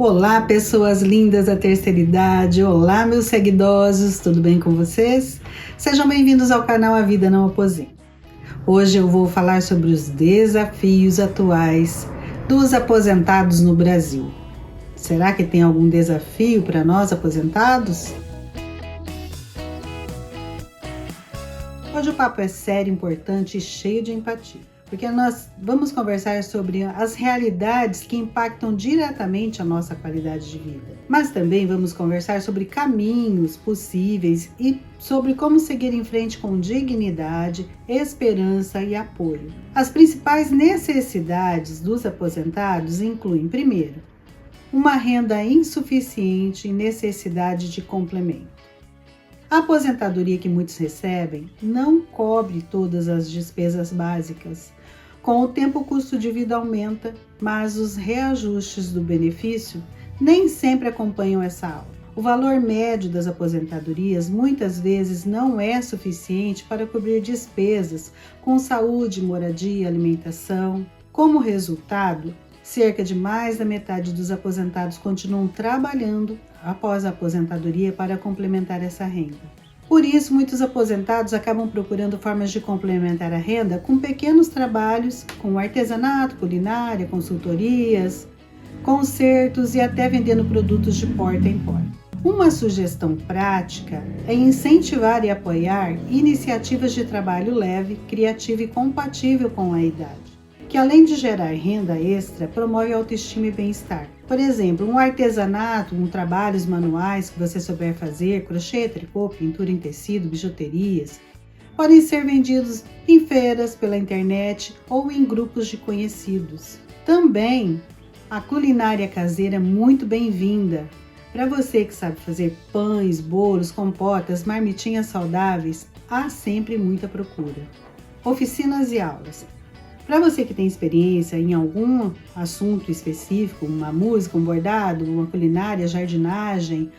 Olá, pessoas lindas da terceira idade. Olá, meus seguidosos, tudo bem com vocês? Sejam bem-vindos ao canal A Vida Não Aposenta. Hoje eu vou falar sobre os desafios atuais dos aposentados no Brasil. Será que tem algum desafio para nós aposentados? Hoje o papo é sério, importante e cheio de empatia, porque nós vamos conversar sobre as realidades que impactam diretamente a nossa qualidade de vida. Mas também vamos conversar sobre caminhos possíveis e sobre como seguir em frente com dignidade, esperança e apoio. As principais necessidades dos aposentados incluem, primeiro, uma renda insuficiente e necessidade de complemento. A aposentadoria que muitos recebem não cobre todas as despesas básicas. Com o tempo, o custo de vida aumenta, mas os reajustes do benefício nem sempre acompanham essa alta. O valor médio das aposentadorias muitas vezes não é suficiente para cobrir despesas com saúde, moradia, alimentação. Como resultado, cerca de mais da metade dos aposentados continuam trabalhando após a aposentadoria para complementar essa renda. Por isso, muitos aposentados acabam procurando formas de complementar a renda com pequenos trabalhos, com artesanato, culinária, consultorias, concertos e até vendendo produtos de porta em porta. Uma sugestão prática é incentivar e apoiar iniciativas de trabalho leve, criativo e compatível com a idade, que além de gerar renda extra, promove autoestima e bem-estar. Por exemplo, um artesanato, trabalhos manuais que você souber fazer, crochê, tricô, pintura em tecido, bijuterias, podem ser vendidos em feiras, pela internet ou em grupos de conhecidos. Também, a culinária caseira é muito bem-vinda. Para você que sabe fazer pães, bolos, compotas, marmitinhas saudáveis, há sempre muita procura. Oficinas e aulas. Para você que tem experiência em algum assunto específico, uma música, um bordado, uma culinária, jardinagem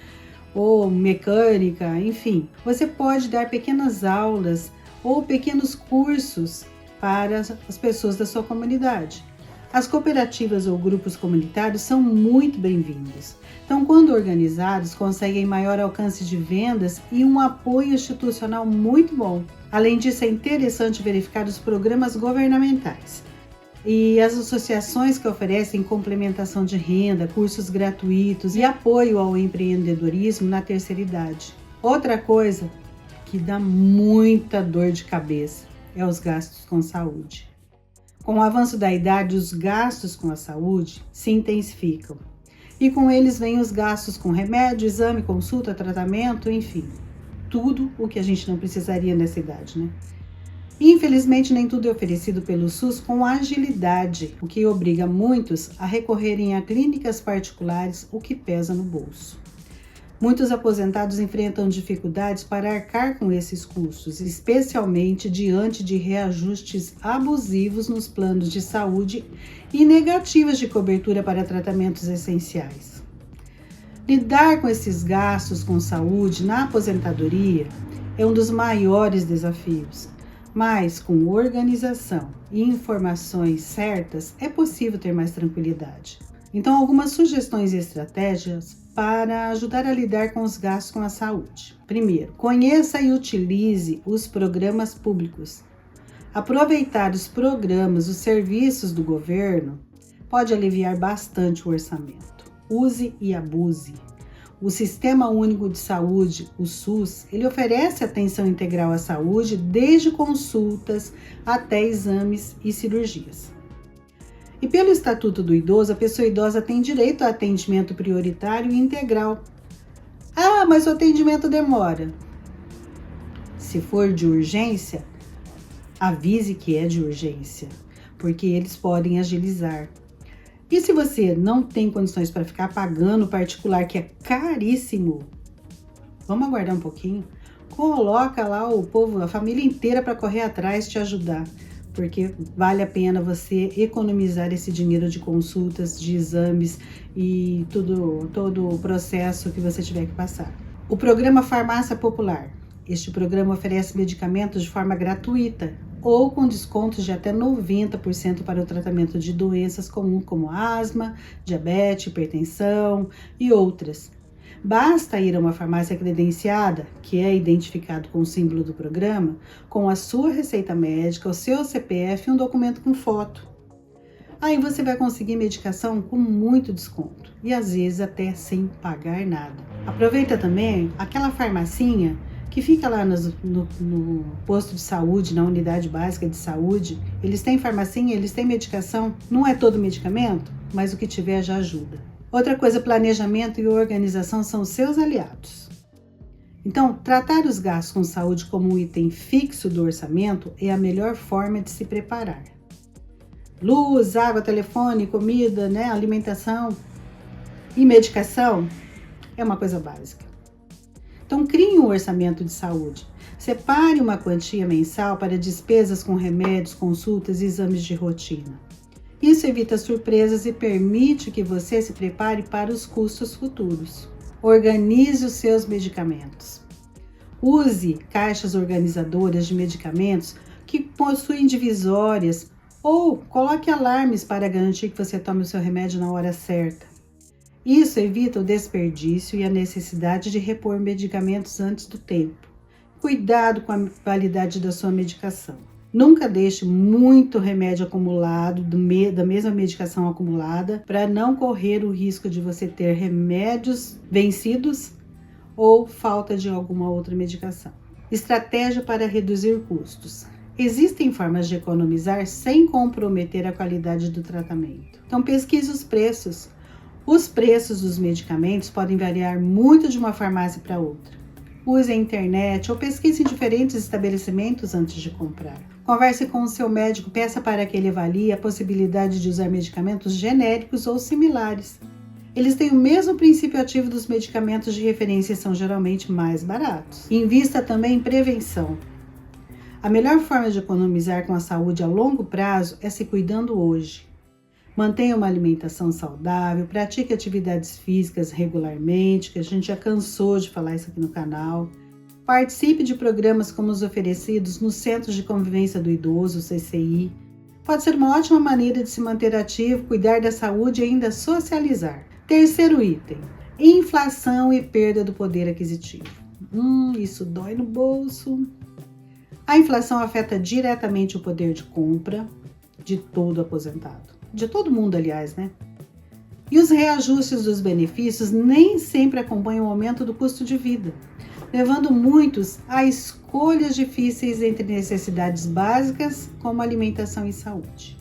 ou mecânica, enfim, você pode dar pequenas aulas ou pequenos cursos para as pessoas da sua comunidade. As cooperativas ou grupos comunitários são muito bem-vindos. Então, quando organizados, conseguem maior alcance de vendas e um apoio institucional muito bom. Além disso, é interessante verificar os programas governamentais e as associações que oferecem complementação de renda, cursos gratuitos e apoio ao empreendedorismo na terceira idade. Outra coisa que dá muita dor de cabeça é os gastos com saúde. Com o avanço da idade, os gastos com a saúde se intensificam. E com eles vêm os gastos com remédio, exame, consulta, tratamento, enfim. Tudo o que a gente não precisaria nessa idade, né? Infelizmente, nem tudo é oferecido pelo SUS com agilidade, o que obriga muitos a recorrerem a clínicas particulares, o que pesa no bolso. Muitos aposentados enfrentam dificuldades para arcar com esses custos, especialmente diante de reajustes abusivos nos planos de saúde e negativas de cobertura para tratamentos essenciais. Lidar com esses gastos com saúde na aposentadoria é um dos maiores desafios, mas com organização e informações certas é possível ter mais tranquilidade. Então, algumas sugestões e estratégias para ajudar a lidar com os gastos com a saúde. Primeiro, conheça e utilize os programas públicos. Aproveitar os programas, os serviços do governo pode aliviar bastante o orçamento. Use e abuse. O Sistema Único de Saúde, o SUS, ele oferece atenção integral à saúde, desde consultas até exames e cirurgias. E pelo Estatuto do Idoso, a pessoa idosa tem direito a atendimento prioritário e integral. Ah, mas o atendimento demora. Se for de urgência, avise que é de urgência, porque eles podem agilizar. E se você não tem condições para ficar pagando o particular, que é caríssimo, vamos aguardar um pouquinho. Coloca lá o povo, a família inteira para correr atrás te ajudar, porque vale a pena você economizar esse dinheiro de consultas, de exames e todo o processo que você tiver que passar. O programa Farmácia Popular. Este programa oferece medicamentos de forma gratuita ou com descontos de até 90% para o tratamento de doenças comuns como asma, diabetes, hipertensão e outras. Basta ir a uma farmácia credenciada, que é identificado com o símbolo do programa, com a sua receita médica, o seu CPF e um documento com foto. Aí você vai conseguir medicação com muito desconto e às vezes até sem pagar nada. Aproveita também aquela farmacinha que fica lá no posto de saúde, na unidade básica de saúde. Eles têm farmacinha, eles têm medicação. Não é todo medicamento, mas o que tiver já ajuda. Outra coisa, planejamento e organização são os seus aliados. Então, tratar os gastos com saúde como um item fixo do orçamento é a melhor forma de se preparar. Luz, água, telefone, comida, alimentação e medicação é uma coisa básica. Então, crie um orçamento de saúde. Separe uma quantia mensal para despesas com remédios, consultas e exames de rotina. Isso evita surpresas e permite que você se prepare para os custos futuros. Organize os seus medicamentos. Use caixas organizadoras de medicamentos que possuem divisórias ou coloque alarmes para garantir que você tome o seu remédio na hora certa. Isso evita o desperdício e a necessidade de repor medicamentos antes do tempo. Cuidado com a qualidade da sua medicação. Nunca deixe muito remédio acumulado, da mesma medicação acumulada, para não correr o risco de você ter remédios vencidos ou falta de alguma outra medicação. Estratégia para reduzir custos. Existem formas de economizar sem comprometer a qualidade do tratamento. Então pesquise os preços. Os preços dos medicamentos podem variar muito de uma farmácia para outra. Use a internet ou pesquise em diferentes estabelecimentos antes de comprar. Converse com o seu médico, peça para que ele avalie a possibilidade de usar medicamentos genéricos ou similares. Eles têm o mesmo princípio ativo dos medicamentos de referência e são geralmente mais baratos. Invista também em prevenção. A melhor forma de economizar com a saúde a longo prazo é se cuidando hoje. Mantenha uma alimentação saudável, pratique atividades físicas regularmente, que a gente já cansou de falar isso aqui no canal. Participe de programas como os oferecidos nos Centros de Convivência do Idoso, CCI. Pode ser uma ótima maneira de se manter ativo, cuidar da saúde e ainda socializar. Terceiro item, inflação e perda do poder aquisitivo. Isso dói no bolso. A inflação afeta diretamente o poder de compra de todo aposentado. De todo mundo, aliás, E os reajustes dos benefícios nem sempre acompanham o aumento do custo de vida, levando muitos a escolhas difíceis entre necessidades básicas como alimentação e saúde.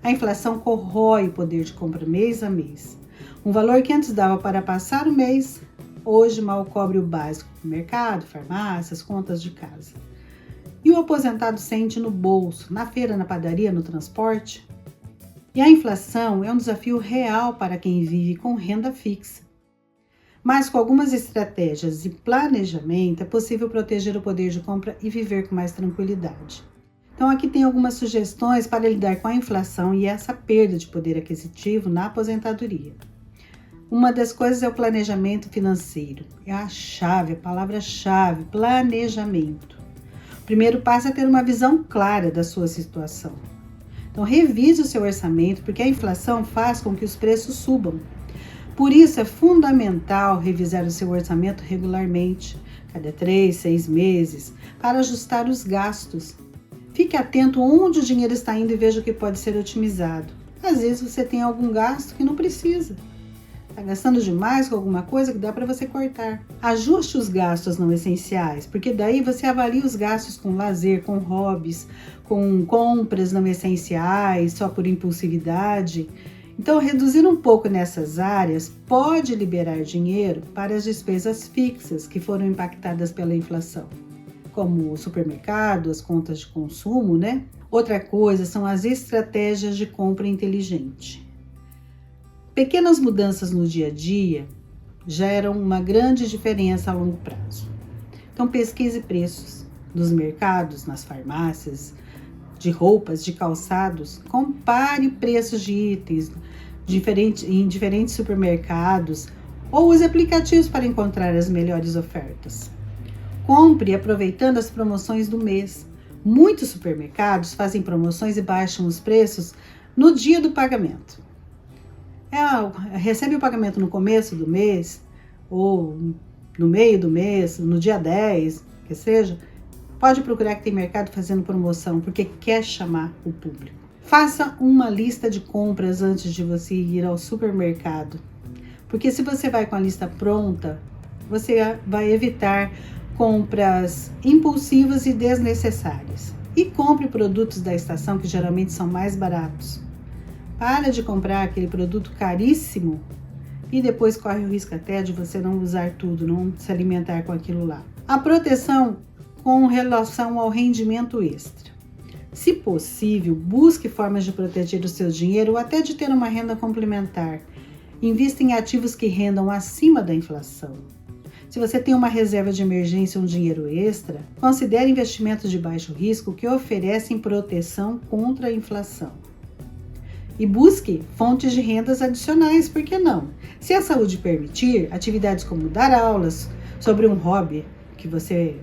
A inflação corrói o poder de compra mês a mês. Um valor que antes dava para passar o mês, hoje mal cobre o básico do mercado, farmácias, contas de casa. E o aposentado sente no bolso, na feira, na padaria, no transporte. E a inflação é um desafio real para quem vive com renda fixa. Mas com algumas estratégias e planejamento é possível proteger o poder de compra e viver com mais tranquilidade. Então aqui tem algumas sugestões para lidar com a inflação e essa perda de poder aquisitivo na aposentadoria. Uma das coisas é o planejamento financeiro. É a palavra-chave, planejamento. O primeiro passo é ter uma visão clara da sua situação. Então, revise o seu orçamento, porque a inflação faz com que os preços subam. Por isso, é fundamental revisar o seu orçamento regularmente, cada 3, 6 meses, para ajustar os gastos. Fique atento onde o dinheiro está indo e veja o que pode ser otimizado. Às vezes, você tem algum gasto que não precisa. Está gastando demais com alguma coisa que dá para você cortar. Ajuste os gastos não essenciais, porque daí você avalia os gastos com lazer, com hobbies, com compras não essenciais, só por impulsividade. Então, reduzir um pouco nessas áreas pode liberar dinheiro para as despesas fixas que foram impactadas pela inflação, como o supermercado, as contas de consumo, Outra coisa são as estratégias de compra inteligente. Pequenas mudanças no dia a dia geram uma grande diferença a longo prazo. Então, pesquise preços nos mercados, nas farmácias, de roupas, de calçados. Compare preços de itens em diferentes supermercados ou use aplicativos para encontrar as melhores ofertas. Compre aproveitando as promoções do mês. Muitos supermercados fazem promoções e baixam os preços no dia do pagamento. Recebe o pagamento no começo do mês, ou no meio do mês, no dia 10, que seja, pode procurar que tem mercado fazendo promoção, porque quer chamar o público. Faça uma lista de compras antes de você ir ao supermercado, porque se você vai com a lista pronta, você vai evitar compras impulsivas e desnecessárias. E compre produtos da estação que geralmente são mais baratos. Para de comprar aquele produto caríssimo e depois corre o risco até de você não usar tudo, não se alimentar com aquilo lá. A proteção com relação ao rendimento extra. Se possível, busque formas de proteger o seu dinheiro ou até de ter uma renda complementar. Invista em ativos que rendam acima da inflação. Se você tem uma reserva de emergência ou um dinheiro extra, considere investimentos de baixo risco que oferecem proteção contra a inflação. E busque fontes de rendas adicionais, por que não? Se a saúde permitir, atividades como dar aulas sobre um hobby que você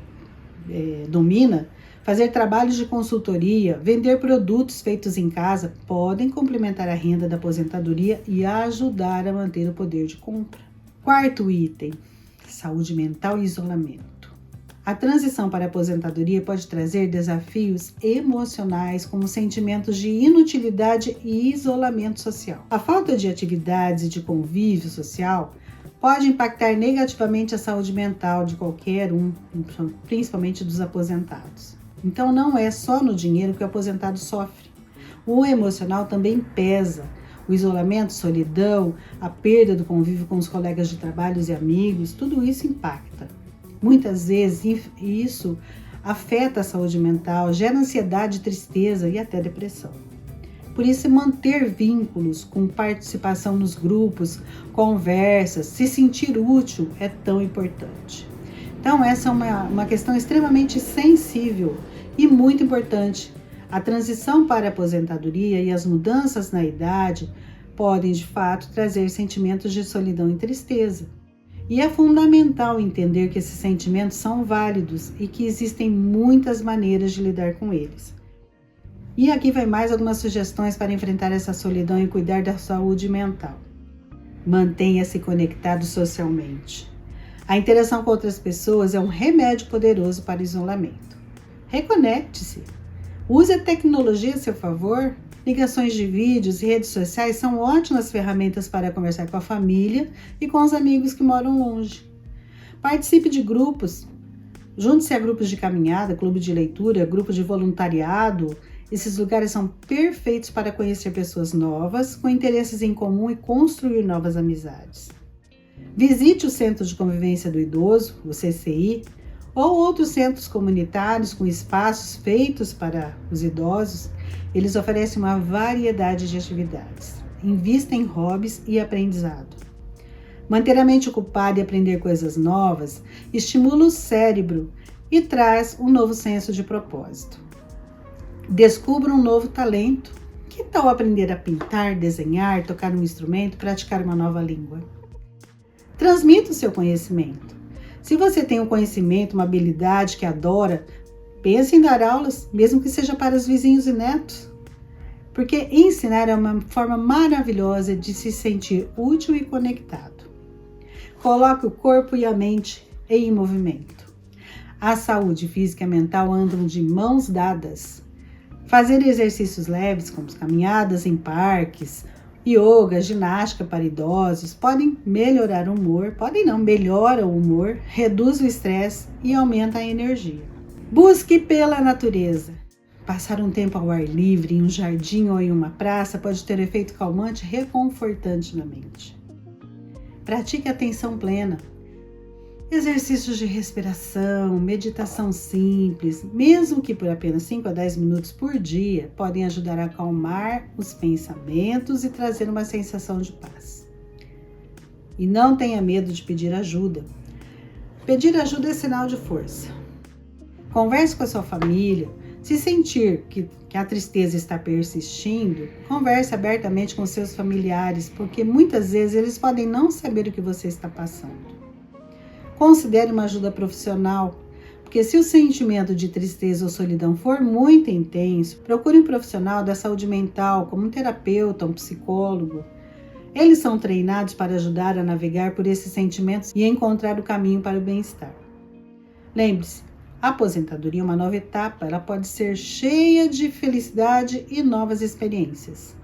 domina, fazer trabalhos de consultoria, vender produtos feitos em casa, podem complementar a renda da aposentadoria e ajudar a manter o poder de compra. Quarto item, saúde mental e isolamento. A transição para a aposentadoria pode trazer desafios emocionais, como sentimentos de inutilidade e isolamento social. A falta de atividades e de convívio social pode impactar negativamente a saúde mental de qualquer um, principalmente dos aposentados. Então não é só no dinheiro que o aposentado sofre. O emocional também pesa. O isolamento, solidão, a perda do convívio com os colegas de trabalho e amigos, tudo isso impacta. Muitas vezes isso afeta a saúde mental, gera ansiedade, tristeza e até depressão. Por isso, manter vínculos com participação nos grupos, conversas, se sentir útil é tão importante. Então, essa é uma questão extremamente sensível e muito importante. A transição para a aposentadoria e as mudanças na idade podem, de fato, trazer sentimentos de solidão e tristeza. E é fundamental entender que esses sentimentos são válidos e que existem muitas maneiras de lidar com eles. E aqui vai mais algumas sugestões para enfrentar essa solidão e cuidar da saúde mental. Mantenha-se conectado socialmente. A interação com outras pessoas é um remédio poderoso para o isolamento. Reconecte-se. Use a tecnologia a seu favor. Ligações de vídeos e redes sociais são ótimas ferramentas para conversar com a família e com os amigos que moram longe. Participe de grupos. Junte-se a grupos de caminhada, clube de leitura, grupo de voluntariado. Esses lugares são perfeitos para conhecer pessoas novas, com interesses em comum e construir novas amizades. Visite o Centro de Convivência do Idoso, o CCI, ou outros centros comunitários com espaços feitos para os idosos. Eles oferecem uma variedade de atividades. Invista em hobbies e aprendizado. Manter a mente ocupada e aprender coisas novas estimula o cérebro e traz um novo senso de propósito. Descubra um novo talento. Que tal aprender a pintar, desenhar, tocar um instrumento, praticar uma nova língua? Transmita o seu conhecimento. Se você tem um conhecimento, uma habilidade que adora, pense em dar aulas, mesmo que seja para os vizinhos e netos. Porque ensinar é uma forma maravilhosa de se sentir útil e conectado. Coloque o corpo e a mente em movimento. A saúde física e mental andam de mãos dadas. Fazer exercícios leves, como caminhadas em parques, yoga, ginástica para idosos, podem melhorar o humor, melhora o humor, reduz o estresse e aumenta a energia. Busque pela natureza. Passar um tempo ao ar livre, em um jardim ou em uma praça, pode ter efeito calmante e reconfortante na mente. Pratique atenção plena. Exercícios de respiração, meditação simples, mesmo que por apenas 5 a 10 minutos por dia, podem ajudar a acalmar os pensamentos e trazer uma sensação de paz. E não tenha medo de pedir ajuda. Pedir ajuda é sinal de força. Converse com a sua família. Se sentir que a tristeza está persistindo, converse abertamente com seus familiares, porque muitas vezes eles podem não saber o que você está passando. Considere uma ajuda profissional Porque se o sentimento de tristeza ou solidão for muito intenso, procure um profissional da saúde mental, como um terapeuta, um psicólogo. Eles são treinados para ajudar a navegar por esses sentimentos e encontrar o caminho para o bem-estar. Lembre-se, a aposentadoria é uma nova etapa, ela pode ser cheia de felicidade e novas experiências.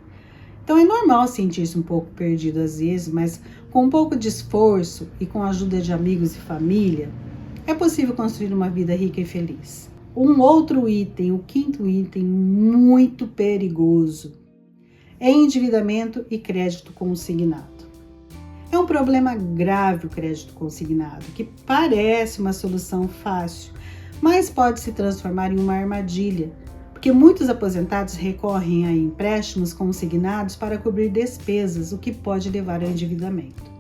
Então é normal sentir-se um pouco perdido às vezes, mas com um pouco de esforço e com a ajuda de amigos e família, é possível construir uma vida rica e feliz. Um outro item, o quinto item, muito perigoso, é endividamento e crédito consignado. É um problema grave o crédito consignado, que parece uma solução fácil, mas pode se transformar em uma armadilha, porque muitos aposentados recorrem a empréstimos consignados para cobrir despesas, o que pode levar ao endividamento.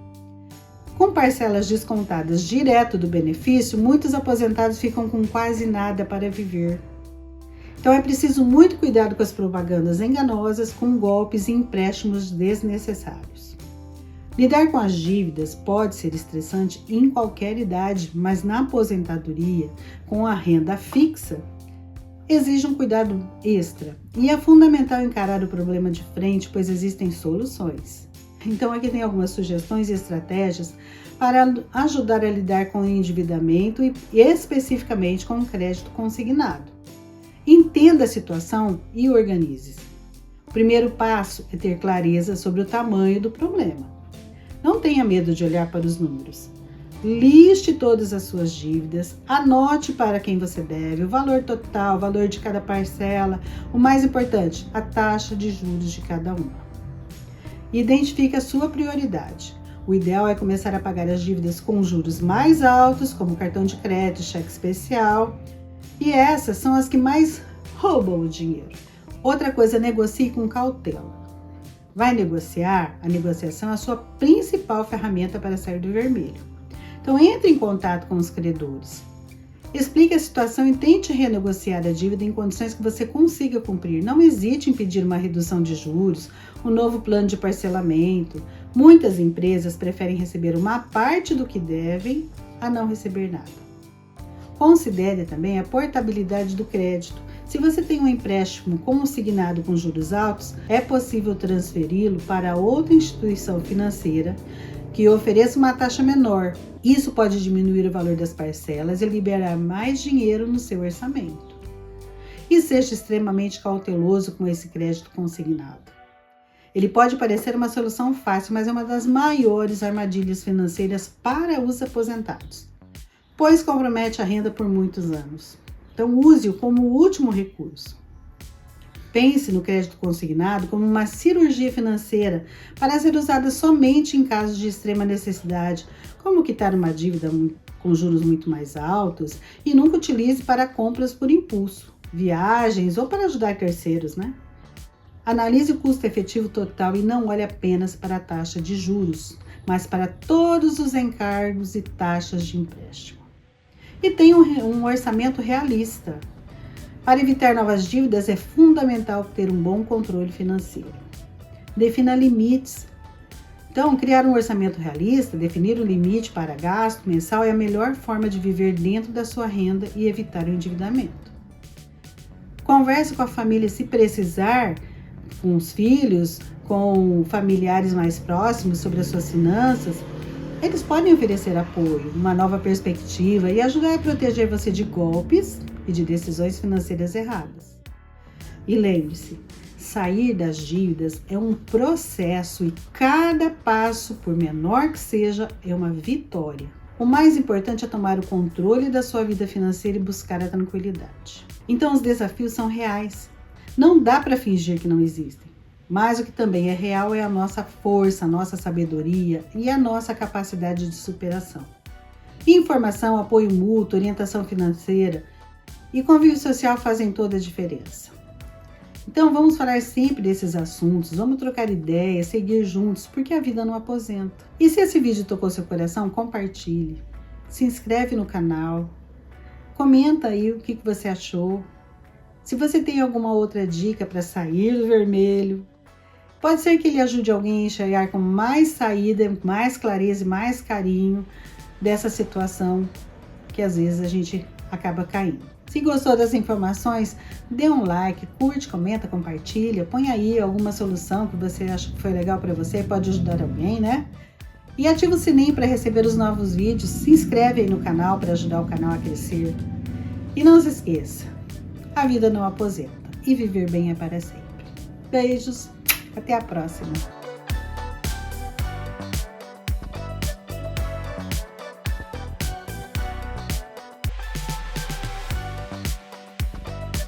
Com parcelas descontadas direto do benefício, muitos aposentados ficam com quase nada para viver. Então é preciso muito cuidado com as propagandas enganosas, com golpes e empréstimos desnecessários. Lidar com as dívidas pode ser estressante em qualquer idade, mas na aposentadoria, com a renda fixa, exige um cuidado extra. E é fundamental encarar o problema de frente, pois existem soluções. Então aqui tem algumas sugestões e estratégias para ajudar a lidar com o endividamento e especificamente com o crédito consignado. Entenda a situação e organize-se. O primeiro passo é ter clareza sobre o tamanho do problema. Não tenha medo de olhar para os números. Liste todas as suas dívidas, anote para quem você deve, o valor total, o valor de cada parcela, o mais importante, a taxa de juros de cada uma. Identifique a sua prioridade. O ideal é começar a pagar as dívidas com juros mais altos, como cartão de crédito, cheque especial, e essas são as que mais roubam o dinheiro. Outra coisa, negocie com cautela. Vai negociar? A negociação é a sua principal ferramenta para sair do vermelho. Então, entre em contato com os credores. Explique a situação e tente renegociar a dívida em condições que você consiga cumprir. Não hesite em pedir uma redução de juros, um novo plano de parcelamento. Muitas empresas preferem receber uma parte do que devem a não receber nada. Considere também a portabilidade do crédito. Se você tem um empréstimo consignado com juros altos, é possível transferi-lo para outra instituição financeira que ofereça uma taxa menor. Isso pode diminuir o valor das parcelas e liberar mais dinheiro no seu orçamento. E seja extremamente cauteloso com esse crédito consignado. Ele pode parecer uma solução fácil, mas é uma das maiores armadilhas financeiras para os aposentados, pois compromete a renda por muitos anos. Então use-o como último recurso. Pense no crédito consignado como uma cirurgia financeira para ser usada somente em casos de extrema necessidade, como quitar uma dívida com juros muito mais altos, e nunca utilize para compras por impulso, viagens ou para ajudar terceiros, Analise o custo efetivo total e não olhe apenas para a taxa de juros, mas para todos os encargos e taxas de empréstimo. E tenha um orçamento realista. Para evitar novas dívidas, é fundamental ter um bom controle financeiro. Defina limites. Então, criar um orçamento realista, definir o limite para gasto mensal é a melhor forma de viver dentro da sua renda e evitar o endividamento. Converse com a família se precisar, com os filhos, com familiares mais próximos sobre as suas finanças. Eles podem oferecer apoio, uma nova perspectiva e ajudar a proteger você de golpes e de decisões financeiras erradas. E lembre-se, sair das dívidas é um processo e cada passo, por menor que seja, é uma vitória. O mais importante é tomar o controle da sua vida financeira e buscar a tranquilidade. Então os desafios são reais. Não dá para fingir que não existem. Mas o que também é real é a nossa força, a nossa sabedoria e a nossa capacidade de superação. Informação, apoio mútuo, orientação financeira e convívio social fazem toda a diferença. Então vamos falar sempre desses assuntos, vamos trocar ideias, seguir juntos, porque a vida não aposenta. E se esse vídeo tocou seu coração, compartilhe, se inscreve no canal, comenta aí o que você achou. Se você tem alguma outra dica para sair do vermelho, pode ser que ele ajude alguém a enxergar com mais saída, mais clareza e mais carinho dessa situação que às vezes a gente acaba caindo. Se gostou das informações, dê um like, curte, comenta, compartilha, põe aí alguma solução que você acha que foi legal para você, pode ajudar alguém, né? E ativa o sininho para receber os novos vídeos, se inscreve aí no canal para ajudar o canal a crescer. E não se esqueça, a vida não aposenta e viver bem é para sempre. Beijos, até a próxima!